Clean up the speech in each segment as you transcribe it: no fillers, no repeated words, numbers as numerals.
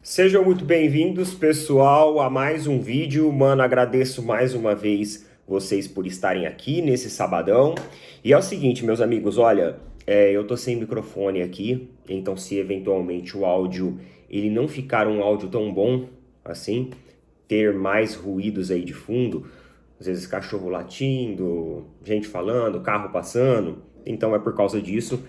Sejam muito bem-vindos, pessoal, a mais um vídeo. Mano, agradeço mais uma vez vocês por estarem aqui nesse sabadão. E é o seguinte, meus amigos, olha, eu tô sem microfone aqui, então se eventualmente o áudio ele não ficar um áudio tão bom assim, ter mais ruídos aí de fundo, às vezes cachorro latindo, gente falando, carro passando, então é por causa disso.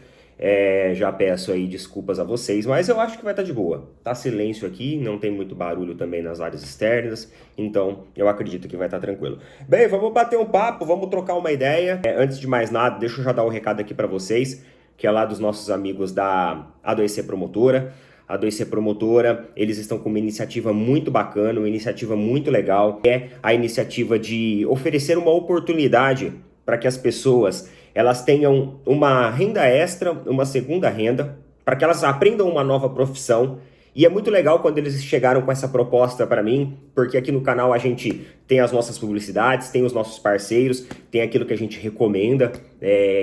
Já peço aí desculpas a vocês, mas eu acho que vai estar de boa. Tá silêncio aqui, não tem muito barulho também nas áreas externas, então eu acredito que vai estar tranquilo. Bem, vamos bater um papo, vamos trocar uma ideia. Antes de mais nada, deixa eu já dar um recado aqui para vocês, que é lá dos nossos amigos da A2C Promotora. A 2C Promotora, eles estão com uma iniciativa muito bacana, uma iniciativa muito legal, que é a iniciativa de oferecer uma oportunidade para que as pessoas elas tenham uma renda extra, uma segunda renda, para que elas aprendam uma nova profissão. E é muito legal quando eles chegaram com essa proposta para mim, porque aqui no canal a gente tem as nossas publicidades, tem os nossos parceiros, tem aquilo que a gente recomenda,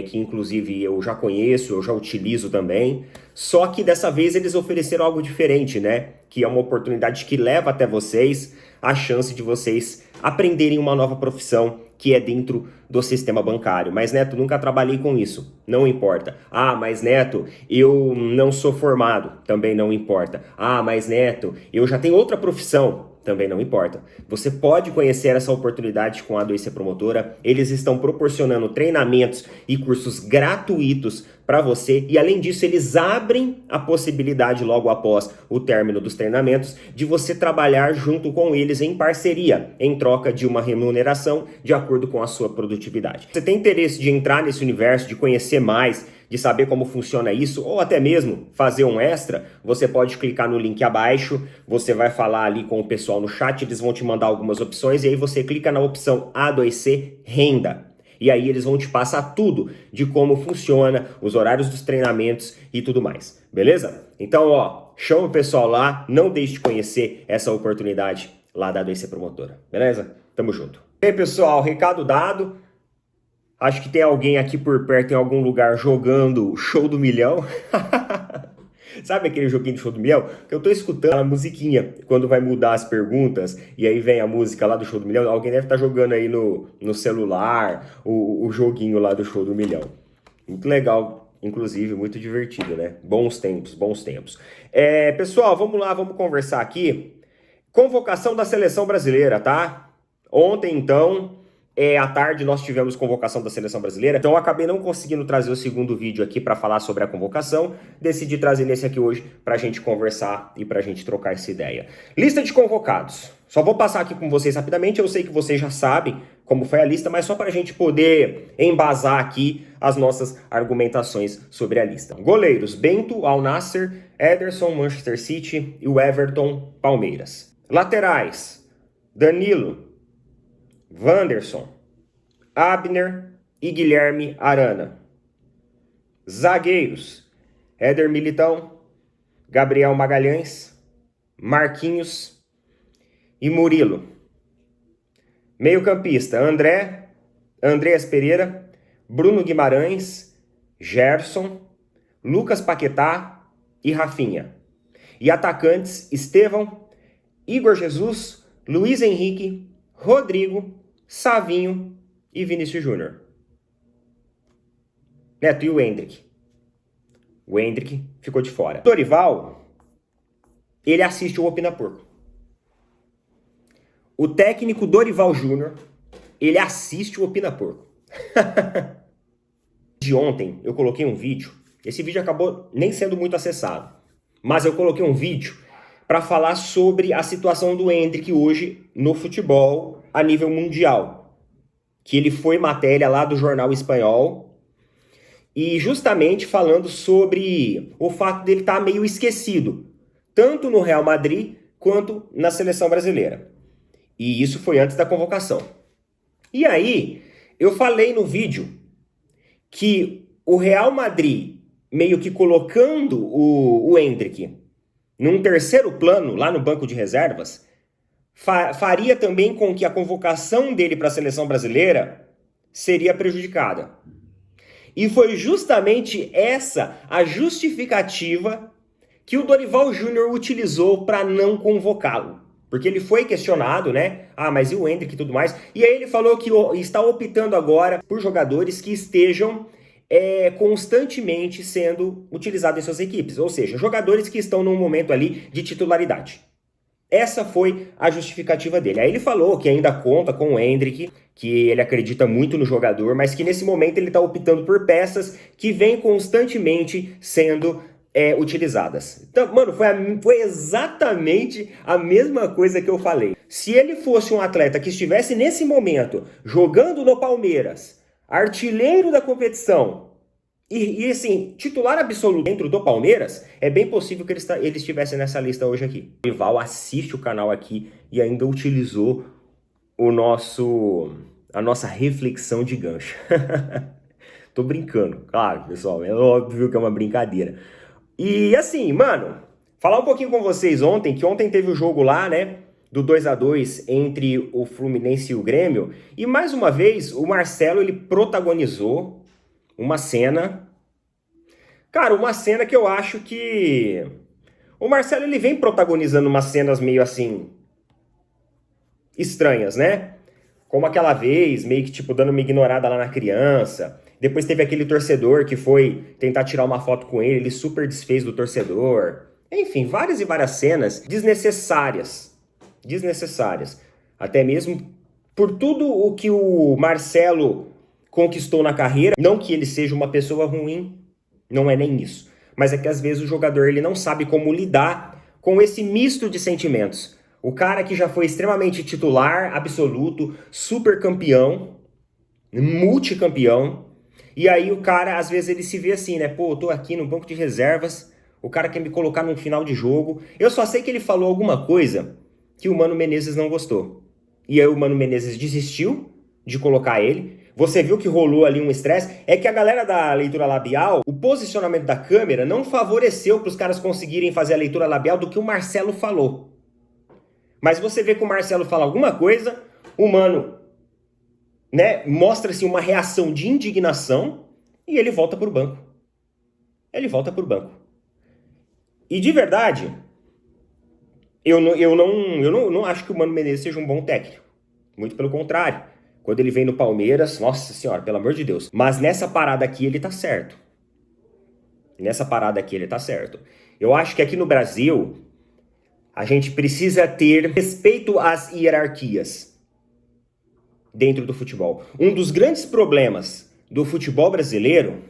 que inclusive eu já conheço, eu já utilizo também. Só que dessa vez eles ofereceram algo diferente, né? Que é uma oportunidade que leva até vocês a chance de vocês aprenderem uma nova profissão que é dentro do sistema bancário. Mas, Neto, nunca trabalhei com isso. Não importa. Ah, mas, Neto, eu não sou formado. Também não importa. Ah, mas, Neto, eu já tenho outra profissão. Também não importa. Você pode conhecer essa oportunidade com a A2C Promotora. Eles estão proporcionando treinamentos e cursos gratuitos para você. E, além disso, eles abrem a possibilidade, logo após o término dos treinamentos, de você trabalhar junto com eles em parceria, em troca de uma remuneração de acordo com a sua produtividade. Você tem interesse de entrar nesse universo, de conhecer mais, de saber como funciona isso, ou até mesmo fazer um extra, você pode clicar no link abaixo, você vai falar ali com o pessoal no chat, eles vão te mandar algumas opções, e aí você clica na opção A2C Renda. E aí eles vão te passar tudo de como funciona, os horários dos treinamentos e tudo mais, beleza? Então, ó, chama o pessoal lá, não deixe de conhecer essa oportunidade lá da A2C Promotora, beleza? Tamo junto. E aí, pessoal, recado dado. Acho que tem alguém aqui por perto em algum lugar jogando Show do Milhão. Sabe aquele joguinho de Show do Milhão? Que eu tô escutando a musiquinha quando vai mudar as perguntas e aí vem a música lá do Show do Milhão. Alguém deve estar jogando aí no celular o joguinho lá do Show do Milhão. Muito legal, inclusive, muito divertido, né? Bons tempos, bons tempos. Pessoal, vamos lá, vamos conversar aqui. Convocação da seleção brasileira, tá? Ontem, então, à tarde, nós tivemos convocação da seleção brasileira. Então, eu acabei não conseguindo trazer o segundo vídeo aqui para falar sobre a convocação. Decidi trazer nesse aqui hoje para a gente conversar e para a gente trocar essa ideia. Lista de convocados. Só vou passar aqui com vocês rapidamente. Eu sei que vocês já sabem como foi a lista, mas só para a gente poder embasar aqui as nossas argumentações sobre a lista. Goleiros: Bento, Al Nassr, Ederson, Manchester City e o Everton, Palmeiras. Laterais: Danilo, Wanderson, Abner e Guilherme Arana. Zagueiros: Éder Militão, Gabriel Magalhães, Marquinhos e Murilo. Meio-campista: Andréas Pereira, Bruno Guimarães, Gerson, Lucas Paquetá e Rafinha. E atacantes: Estevão, Igor Jesus, Luiz Henrique, Rodrigo, Savinho e Vinícius Júnior. Neto, e o Endrick? O Endrick ficou de fora. Dorival, ele assiste o Opina Porco. O técnico Dorival Júnior, ele assiste o Opina Porco. De ontem, eu coloquei um vídeo. Esse vídeo acabou nem sendo muito acessado. Mas eu coloquei um vídeo para falar sobre a situação do Endrick hoje no futebol a nível mundial. Que ele foi matéria lá do jornal espanhol e justamente falando sobre o fato dele estar meio esquecido, tanto no Real Madrid quanto na seleção brasileira. E isso foi antes da convocação. E aí, eu falei no vídeo que o Real Madrid meio que colocando o Endrick num terceiro plano, lá no banco de reservas, faria também com que a convocação dele para a seleção brasileira seria prejudicada. E foi justamente essa a justificativa que o Dorival Júnior utilizou para não convocá-lo. Porque ele foi questionado, né? Ah, mas e o Endrick e tudo mais? E aí ele falou que está optando agora por jogadores que estejam constantemente sendo utilizados em suas equipes. Ou seja, jogadores que estão num momento ali de titularidade. Essa foi a justificativa dele. Aí ele falou que ainda conta com o Endrick, que ele acredita muito no jogador, mas que nesse momento ele está optando por peças que vêm constantemente sendo utilizadas. Então, mano, foi exatamente a mesma coisa que eu falei. Se ele fosse um atleta que estivesse nesse momento jogando no Palmeiras, artilheiro da competição, e assim, titular absoluto dentro do Palmeiras, é bem possível que ele estivesse nessa lista hoje aqui. O rival assiste o canal aqui e ainda utilizou a nossa reflexão de gancho. Tô brincando, claro, pessoal, é óbvio que é uma brincadeira. E assim, mano, falar um pouquinho com vocês ontem teve o jogo lá, né, do 2-2 entre o Fluminense e o Grêmio, e mais uma vez o Marcelo, ele protagonizou uma cena, cara, uma cena que eu acho que o Marcelo, ele vem protagonizando umas cenas meio assim estranhas, né? Como aquela vez, meio que tipo dando uma ignorada lá na criança. Depois teve aquele torcedor que foi tentar tirar uma foto com ele super desfez do torcedor. Enfim, várias e várias cenas desnecessárias. Desnecessárias. Até mesmo por tudo o que o Marcelo conquistou na carreira. Não que ele seja uma pessoa ruim, não é nem isso. Mas é que às vezes o jogador ele não sabe como lidar com esse misto de sentimentos. O cara que já foi extremamente titular, absoluto, super campeão, multicampeão. E aí o cara, às vezes, ele se vê assim, né? Pô, eu tô aqui no banco de reservas, o cara quer me colocar num final de jogo. Eu só sei que ele falou alguma coisa que o Mano Menezes não gostou. E aí o Mano Menezes desistiu de colocar ele. Você viu que rolou ali um estresse? É que a galera da leitura labial, o posicionamento da câmera não favoreceu para os caras conseguirem fazer a leitura labial do que o Marcelo falou. Mas você vê que o Marcelo fala alguma coisa, o Mano, né, mostra-se uma reação de indignação e ele volta pro banco. Ele volta pro banco. E de verdade, eu não acho que o Mano Menezes seja um bom técnico. Muito pelo contrário. Quando ele vem no Palmeiras, nossa senhora, pelo amor de Deus. Mas nessa parada aqui ele tá certo. Nessa parada aqui ele tá certo. Eu acho que aqui no Brasil a gente precisa ter respeito às hierarquias dentro do futebol. Um dos grandes problemas do futebol brasileiro,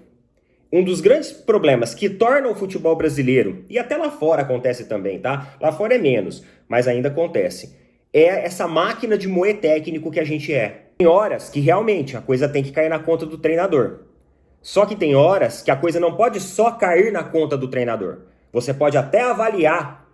um dos grandes problemas que tornam o futebol brasileiro, e até lá fora acontece também, tá? Lá fora é menos, mas ainda acontece. É essa máquina de moer técnico que a gente é. Tem horas que realmente a coisa tem que cair na conta do treinador. Só que tem horas que a coisa não pode só cair na conta do treinador. Você pode até avaliar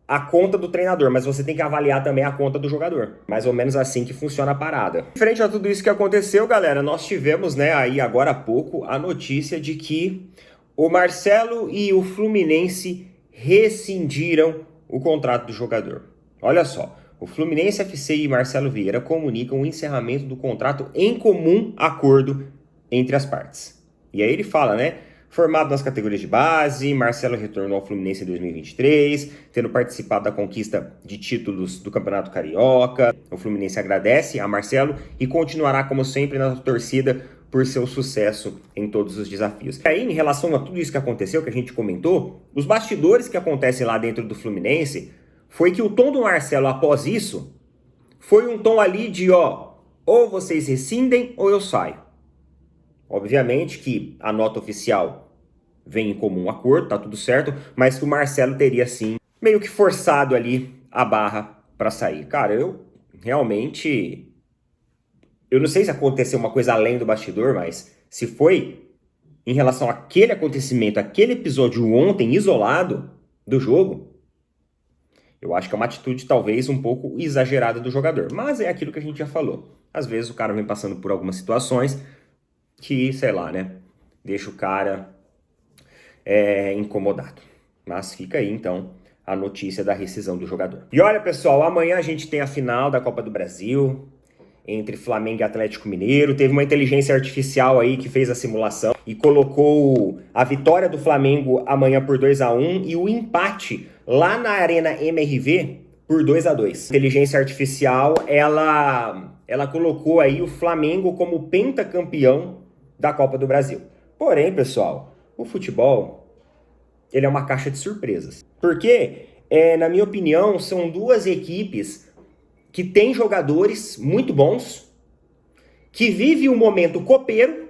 a conta do treinador, mas você tem que avaliar também a conta do jogador. Mais ou menos assim que funciona a parada. Frente a tudo isso que aconteceu, galera, nós tivemos, né, aí agora há pouco, a notícia de que o Marcelo e o Fluminense rescindiram o contrato do jogador. Olha só, o Fluminense FC e Marcelo Vieira comunicam o encerramento do contrato em comum acordo entre as partes. E aí ele fala, né? Formado nas categorias de base, Marcelo retornou ao Fluminense em 2023, tendo participado da conquista de títulos do Campeonato Carioca. O Fluminense agradece a Marcelo e continuará, como sempre, na torcida por seu sucesso em todos os desafios. E aí, em relação a tudo isso que aconteceu, que a gente comentou, os bastidores que acontecem lá dentro do Fluminense, foi que o tom do Marcelo após isso foi um tom ali de, ó, ou vocês rescindem ou eu saio. Obviamente que a nota oficial vem em comum acordo, tá tudo certo, mas que o Marcelo teria, sim, meio que forçado ali a barra para sair. Cara, eu realmente... Eu não sei se aconteceu uma coisa além do bastidor, mas se foi em relação àquele acontecimento, aquele episódio ontem isolado do jogo, eu acho que é uma atitude talvez um pouco exagerada do jogador. Mas é aquilo que a gente já falou. Às vezes o cara vem passando por algumas situações que, sei lá, né, deixa o cara incomodado. Mas fica aí, então, a notícia da rescisão do jogador. E olha, pessoal, amanhã a gente tem a final da Copa do Brasil entre Flamengo e Atlético Mineiro. Teve uma inteligência artificial aí que fez a simulação. e colocou a vitória do Flamengo amanhã por 2-1 e o empate lá na Arena MRV por 2-2. A inteligência artificial, ela colocou aí o Flamengo como pentacampeão da Copa do Brasil. Porém, pessoal, o futebol, ele é uma caixa de surpresas. Porque, na minha opinião, são duas equipes que têm jogadores muito bons, que vivem um momento copeiro.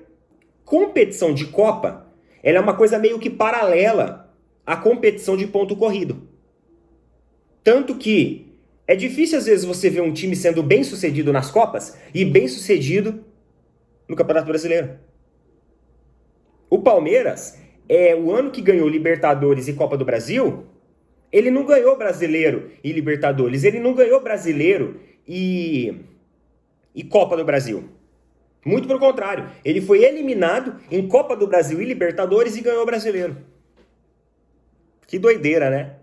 Competição de Copa, ela é uma coisa meio que paralela à competição de ponto corrido. Tanto que é difícil às vezes você ver um time sendo bem sucedido nas Copas e bem sucedido no Campeonato Brasileiro. O Palmeiras, o ano que ganhou Libertadores e Copa do Brasil, ele não ganhou Brasileiro e Libertadores, ele não ganhou Brasileiro e Copa do Brasil. Muito pelo contrário, ele foi eliminado em Copa do Brasil e Libertadores e ganhou o Brasileiro. Que doideira, né?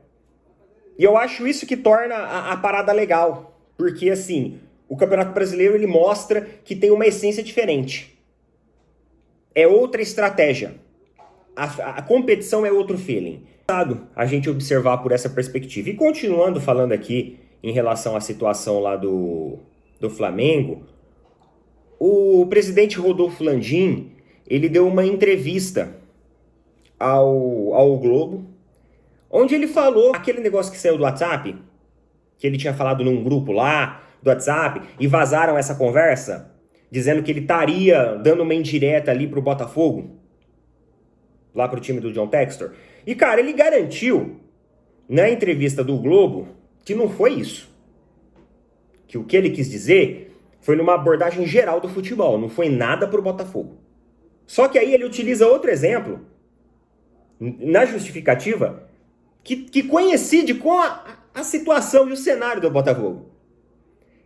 E eu acho isso que torna a parada legal, porque assim, o Campeonato Brasileiro ele mostra que tem uma essência diferente. É outra estratégia. A competição é outro feeling. A gente observar por essa perspectiva. E continuando falando aqui em relação à situação lá do Flamengo, o presidente Rodolfo Landim, ele deu uma entrevista ao Globo, onde ele falou aquele negócio que saiu do WhatsApp, que ele tinha falado num grupo lá do WhatsApp, e vazaram essa conversa, dizendo que ele estaria dando uma indireta ali pro Botafogo, lá pro time do John Textor. E, cara, ele garantiu, na entrevista do Globo, que não foi isso. Que o que ele quis dizer foi numa abordagem geral do futebol, não foi nada pro Botafogo. Só que aí ele utiliza outro exemplo, na justificativa, que coincide com a situação e o cenário do Botafogo.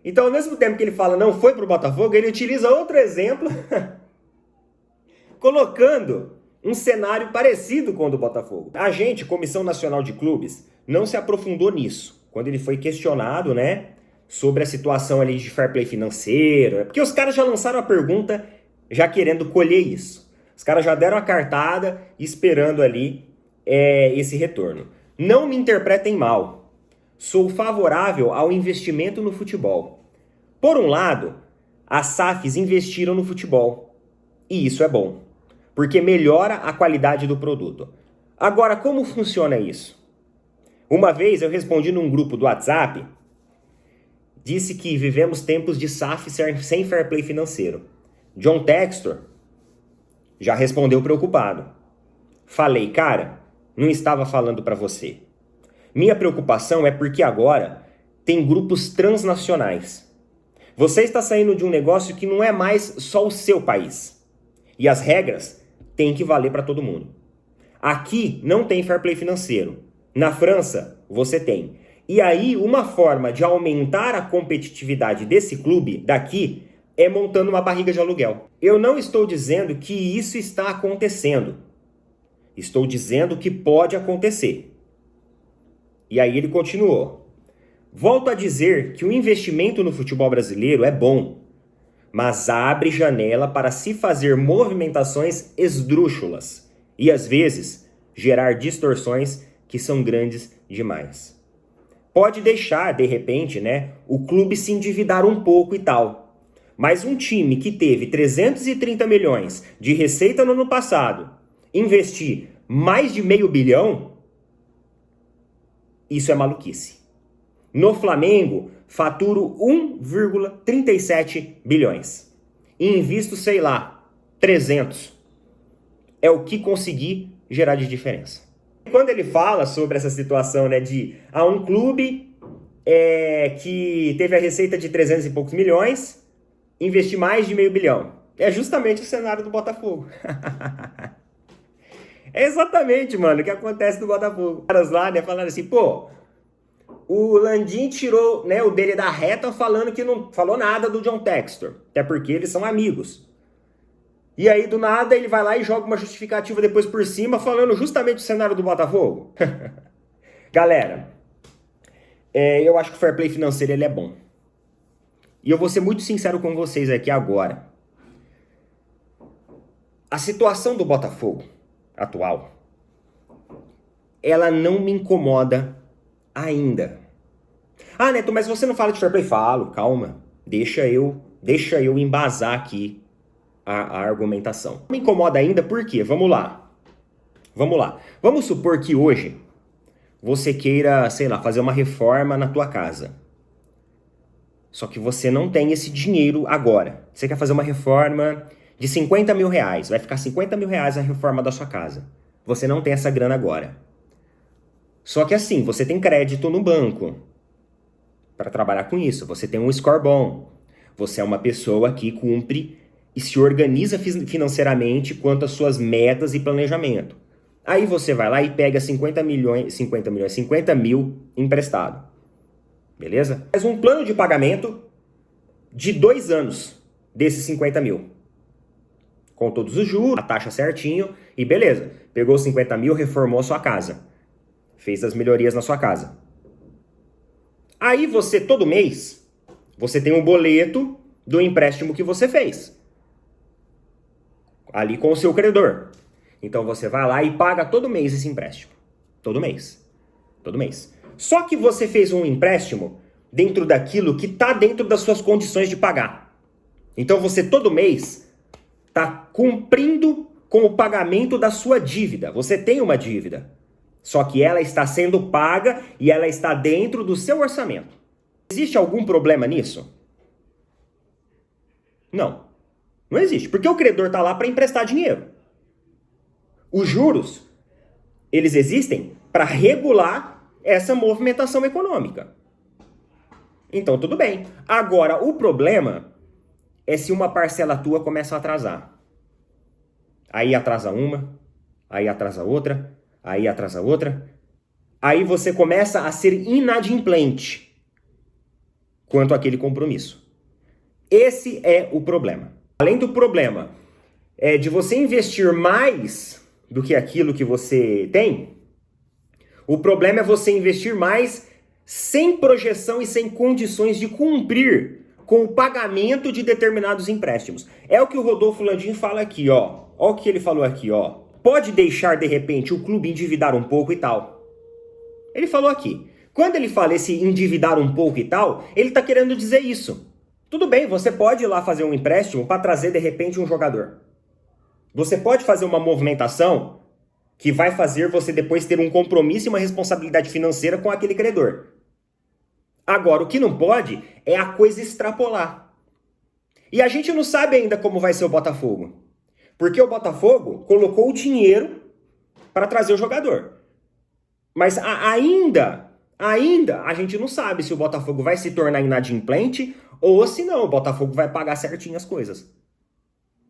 Então, ao mesmo tempo que ele fala não foi pro Botafogo, ele utiliza outro exemplo, colocando um cenário parecido com o do Botafogo. A gente, Comissão Nacional de Clubes, não se aprofundou nisso. Quando ele foi questionado, né, sobre a situação ali de fair play financeiro, porque os caras já lançaram a pergunta já querendo colher isso. Os caras já deram a cartada esperando ali esse retorno. Não me interpretem mal. Sou favorável ao investimento no futebol. Por um lado, as SAFs investiram no futebol. E isso é bom, porque melhora a qualidade do produto. Agora, como funciona isso? Uma vez eu respondi num grupo do WhatsApp, disse que vivemos tempos de SAF sem fair play financeiro. John Textor já respondeu preocupado. Falei, cara, não estava falando para você. Minha preocupação é porque agora tem grupos transnacionais. Você está saindo de um negócio que não é mais só o seu país. E as regras têm que valer para todo mundo. Aqui não tem fair play financeiro. Na França, você tem. E aí, uma forma de aumentar a competitividade desse clube daqui é montando uma barriga de aluguel. Eu não estou dizendo que isso está acontecendo. Estou dizendo que pode acontecer. E aí ele continuou. Volto a dizer que o investimento no futebol brasileiro é bom, mas abre janela para se fazer movimentações esdrúxulas e, às vezes, gerar distorções que são grandes demais. Pode deixar, de repente, né, o clube se endividar um pouco e tal. Mas um time que teve 330 milhões de receita no ano passado, investir mais de $500 milhão, isso é maluquice. No Flamengo, faturo 1,37 bilhões. E invisto, sei lá, 300. É o que consegui gerar de diferença. Quando ele fala sobre essa situação, né, de um clube que teve a receita de 300 e poucos milhões, investir mais de $500 milhão. É justamente o cenário do Botafogo. É exatamente, mano, o que acontece no Botafogo. Os caras lá, né, falando assim, pô, o Landim tirou, né, o dele da reta falando que não falou nada do John Textor. Até porque eles são amigos. E aí, do nada, ele vai lá e joga uma justificativa depois por cima, falando justamente do cenário do Botafogo. Galera, eu acho que o fair play financeiro ele é bom. E eu vou ser muito sincero com vocês aqui agora. A situação do Botafogo atual, ela não me incomoda ainda. Ah, Neto, mas você não fala de fair play? Falo, calma. Deixa eu embasar aqui a argumentação. Não me incomoda ainda por quê? Vamos lá. Vamos supor que hoje você queira, sei lá, fazer uma reforma na tua casa. Só que você não tem esse dinheiro agora. Você quer fazer uma reforma de 50 mil reais. Vai ficar 50 mil reais a reforma da sua casa. Você não tem essa grana agora. Só que assim, você tem crédito no banco para trabalhar com isso. Você tem um score bom. Você é uma pessoa que cumpre e se organiza financeiramente quanto às suas metas e planejamento. Aí você vai lá e pega 50 mil emprestado. Beleza? Faz um plano de pagamento de 2 anos desses 50 mil. Com todos os juros, a taxa certinho e beleza. Pegou 50 mil, reformou a sua casa. Fez as melhorias na sua casa. Aí você, todo mês, você tem um boleto do empréstimo que você fez. Ali com o seu credor. Então você vai lá e paga todo mês esse empréstimo. Todo mês. Só que você fez um empréstimo dentro daquilo que está dentro das suas condições de pagar. Então você todo mês está cumprindo com o pagamento da sua dívida. Você tem uma dívida. Só que ela está sendo paga e ela está dentro do seu orçamento. Existe algum problema nisso? Não. Não existe. Porque o credor está lá para emprestar dinheiro. Os juros, eles existem para regular essa movimentação econômica. Então, tudo bem. Agora, o problema é se uma parcela tua começa a atrasar. Aí atrasa uma, aí atrasa outra, aí atrasa outra. Aí você começa a ser inadimplente quanto àquele compromisso. Esse é o problema. Além do problema de você investir mais do que aquilo que você tem, o problema é você investir mais sem projeção e sem condições de cumprir com o pagamento de determinados empréstimos. É o que o Rodolfo Landim fala aqui, ó. Ó o que ele falou aqui, ó. Pode deixar, de repente, o clube endividar um pouco e tal. Ele falou aqui. Quando ele fala esse endividar um pouco e tal, ele está querendo dizer isso. Tudo bem, você pode ir lá fazer um empréstimo para trazer, de repente, um jogador. Você pode fazer uma movimentação que vai fazer você depois ter um compromisso e uma responsabilidade financeira com aquele credor. Agora, o que não pode é a coisa extrapolar. E a gente não sabe ainda como vai ser o Botafogo. Porque o Botafogo colocou o dinheiro para trazer o jogador. Mas ainda a gente não sabe se o Botafogo vai se tornar inadimplente ou se não, o Botafogo vai pagar certinho as coisas.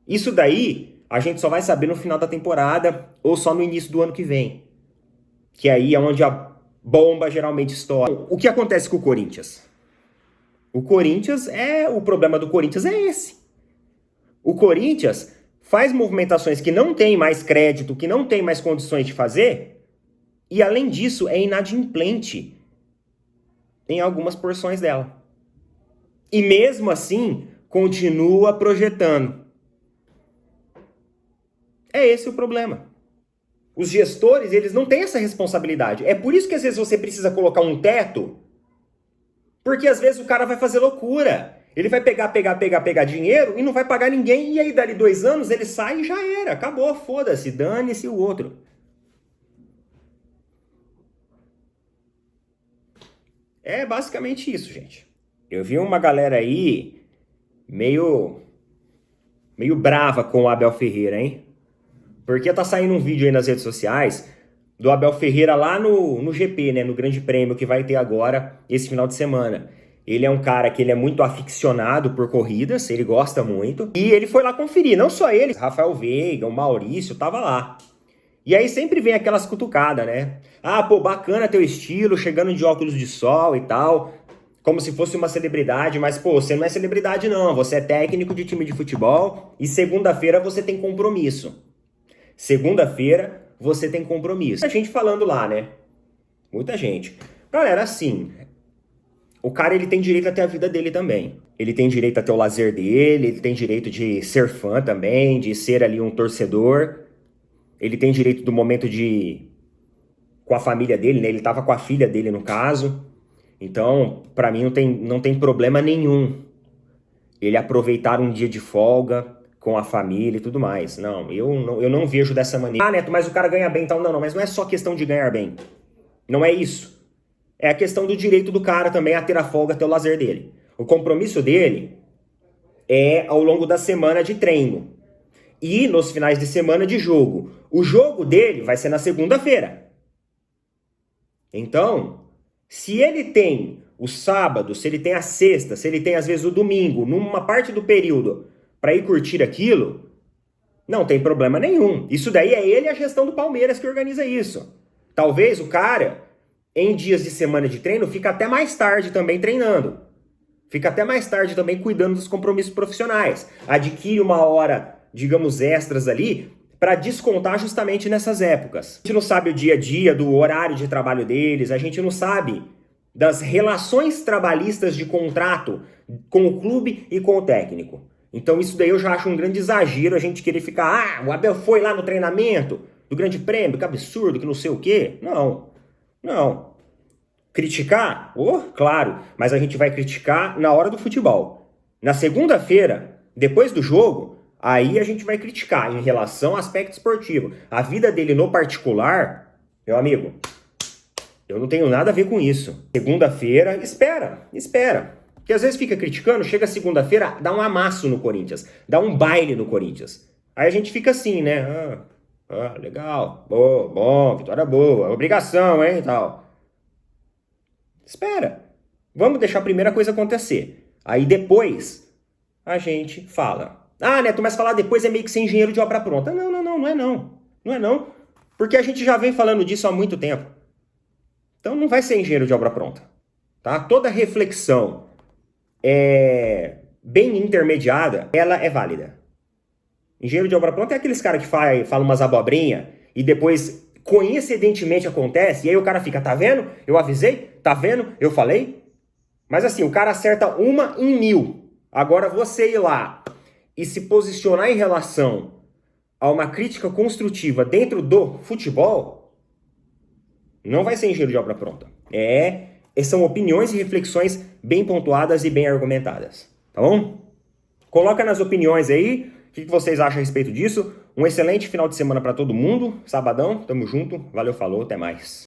Isso daí a gente só vai saber no final da temporada ou só no início do ano que vem. Que aí é onde a bomba geralmente estoura. O que acontece com o Corinthians? O problema do Corinthians é esse. O Corinthians faz movimentações que não tem mais crédito, que não tem mais condições de fazer, e além disso é inadimplente em algumas porções dela. E mesmo assim, continua projetando. É esse o problema. Os gestores, eles não têm essa responsabilidade. É por isso que às vezes você precisa colocar um teto, porque às vezes o cara vai fazer loucura. Ele vai pegar dinheiro e não vai pagar ninguém, e aí dali 2 anos ele sai e já era. Acabou, foda-se, dane-se o outro. É basicamente isso, gente. Eu vi uma galera aí meio brava com o Abel Ferreira, hein? Porque tá saindo um vídeo aí nas redes sociais do Abel Ferreira lá no GP, né? No Grande Prêmio que vai ter agora esse final de semana. Ele é um cara que ele é muito aficionado por corridas, ele gosta muito. E ele foi lá conferir, não só ele, Rafael Veiga, o Maurício, tava lá. E aí sempre vem aquelas cutucadas, né? Ah, pô, bacana teu estilo, chegando de óculos de sol e tal. Como se fosse uma celebridade, mas, pô, você não é celebridade não. Você é técnico de time de futebol e segunda-feira você tem compromisso. Segunda-feira você tem compromisso. Muita gente falando lá, né? Muita gente. Galera, assim, o cara ele tem direito a ter a vida dele também. ele tem direito a ter o lazer dele, ele tem direito de ser fã também, de ser ali um torcedor, ele tem direito do momento de com a família dele, né? Ele tava com a filha dele no caso. Então, pra mim não tem problema nenhum ele aproveitar um dia de folga com a família e tudo mais. Não, eu não vejo dessa maneira. Ah, Neto, mas o cara ganha bem, então não, mas não é só questão de ganhar bem. Não é isso. É a questão do direito do cara também a ter a folga, a ter o lazer dele. O compromisso dele é ao longo da semana de treino e nos finais de semana de jogo. O jogo dele vai ser na segunda-feira. Então, se ele tem o sábado, se ele tem a sexta, se ele tem às vezes o domingo, numa parte do período, para ir curtir aquilo, não tem problema nenhum. Isso daí é ele e a gestão do Palmeiras que organiza isso. Talvez o cara, em dias de semana de treino, fica até mais tarde também treinando. Fica até mais tarde também cuidando dos compromissos profissionais. Adquire uma hora, digamos, extras ali para descontar justamente nessas épocas. A gente não sabe o dia a dia, do horário de trabalho deles, a gente não sabe das relações trabalhistas de contrato com o clube e com o técnico. Então isso daí eu já acho um grande exagero a gente querer ficar, o Abel foi lá no treinamento do Grande Prêmio, que absurdo, que não sei o quê. Não. Criticar? Claro, mas a gente vai criticar na hora do futebol. Na segunda-feira, depois do jogo, aí a gente vai criticar em relação ao aspecto esportivo. A vida dele no particular, meu amigo, eu não tenho nada a ver com isso. Segunda-feira, espera. Porque às vezes fica criticando, chega segunda-feira, dá um amasso no Corinthians, dá um baile no Corinthians. Aí a gente fica assim, né? Legal, bom, vitória boa, obrigação, hein, tal. Espera, vamos deixar a primeira coisa acontecer. Aí depois a gente fala. Ah, Neto, mas falar depois é meio que ser engenheiro de obra pronta. Não é não. Não é não. Porque a gente já vem falando disso há muito tempo. Então não vai ser engenheiro de obra pronta. Tá? Toda reflexão bem intermediada, ela é válida. Engenheiro de obra pronta é aqueles caras que falam umas abobrinhas e depois coincidentemente acontece, e aí o cara fica, tá vendo? Eu avisei? Tá vendo? Eu falei? Mas assim, o cara acerta 1 em 1000. Agora você ir lá e se posicionar em relação a uma crítica construtiva dentro do futebol, não vai ser engenheiro de obra pronta. São opiniões e reflexões bem pontuadas e bem argumentadas. Tá bom? Coloca nas opiniões aí o que vocês acham a respeito disso. Um excelente final de semana para todo mundo. Sabadão, tamo junto. Valeu, falou, até mais.